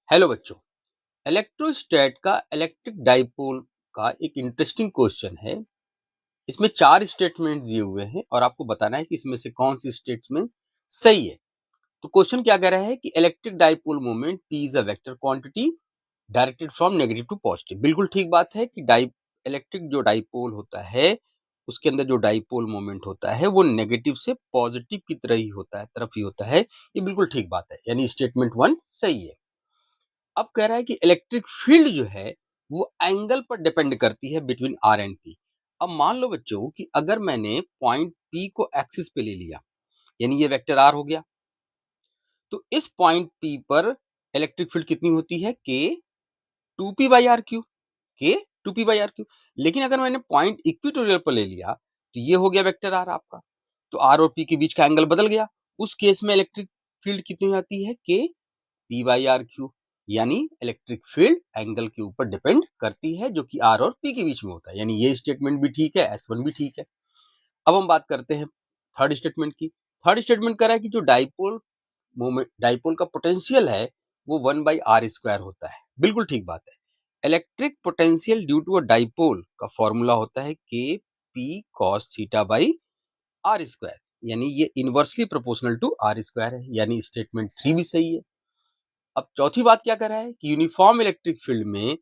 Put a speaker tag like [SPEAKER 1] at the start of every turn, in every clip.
[SPEAKER 1] Hello बच्चों। इलेक्ट्रोस्टैट का electric dipole का एक इंटरेस्टिंग क्वेश्चन है। इसमें 4 स्टेटमेंट दिए हुए हैं और आपको बताना है कि इसमें से कौन सी स्टेटमेंट सही है। तो क्वेश्चन क्या कह रहा है कि electric dipole moment P is a vector quantity directed from negative to positive. बिल्कुल ठीक बात है कि इलेक्ट्रिक जो डाइपोल होता है उसके अंदर जो डाइपोल मोमेंट होता है वो नेगेटिव से पॉजिटिव की तरह ही होता है, तरफ ही होता है। ये बिल्कुल ठीक बात है, यानी स्टेटमेंट 1 सही है। अब कह रहा है कि इलेक्ट्रिक फील्ड जो है वो एंगल पर डिपेंड करती है बिटवीन आर एंड पी। अब मान लो बच्चों कि अगर मैंने पॉइंट पी को एक्सिस पे ले लिया, यानी ये वेक्टर आर हो गया, तो इस पॉइंट पी पर इलेक्ट्रिक फील्ड कितनी होती है? K two P by R Q. K two P by R Q. लेकिन अगर मैंने पॉइंट इक्विटोरियल पर ले लिया तो ये हो गया वेक्टर आर आपका, तो आर और पी के बीच का एंगल बदल गया। उस केस में इलेक्ट्रिक फील्ड कितनी आती है? के पी बाई आर क्यू। यानी इलेक्ट्रिक फील्ड एंगल के ऊपर डिपेंड करती है जो कि आर और पी के बीच में होता है। यानी ये स्टेटमेंट भी ठीक है, S1 भी ठीक है। अब हम बात करते हैं थर्ड स्टेटमेंट की। थर्ड स्टेटमेंट कह रहा है कि जो डाइपोल का पोटेंशियल है वो 1/r² होता है। बिल्कुल ठीक बात है। Electric potential due to a dipole का फॉर्मूला होता है के P cos theta by r²। यानी ये इनवर्सली प्रोपोर्शनल टू r² है, यानी स्टेटमेंट 3 भी सही है। अब चौथी बात क्या कर रहा है कि यूनिफॉर्म इलेक्ट्रिक फील्ड में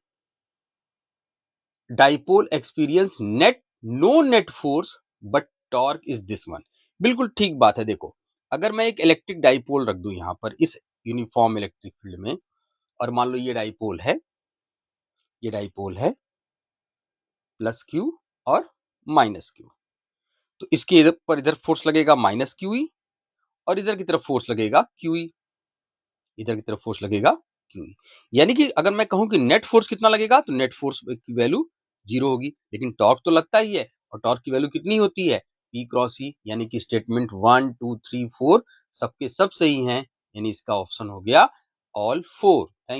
[SPEAKER 1] dipole experience no net force but torque is this one. बिल्कुल ठीक बात है। देखो, अगर मैं एक इलेक्ट्रिक डाइपोल रख दूं यहां पर इस यूनिफॉर्म इलेक्ट्रिक फील्ड में, और मान लो ये डाइपोल है प्लस क्यू और माइनस क्यू, तो इसके इधर फोर्स लगेगा माइनस क्यू ई, और इधर की तरफ फोर्स लगेगा क्यू ई। इधर की तरफ फोर्स लगेगा क्यू ई। यानी कि अगर मैं कहूं कि नेट फोर्स कितना लगेगा, तो नेट फोर्स की वैल्यू 0 होगी, लेकिन टॉर्क तो लगता ही है, और टॉर्क की वैल्यू कितनी होती है? P क्रॉस ई। यानी कि स्टेटमेंट 1 2 3 4 सबके सब सही हैं, यानी इसका ऑप्शन हो गया ऑल 4।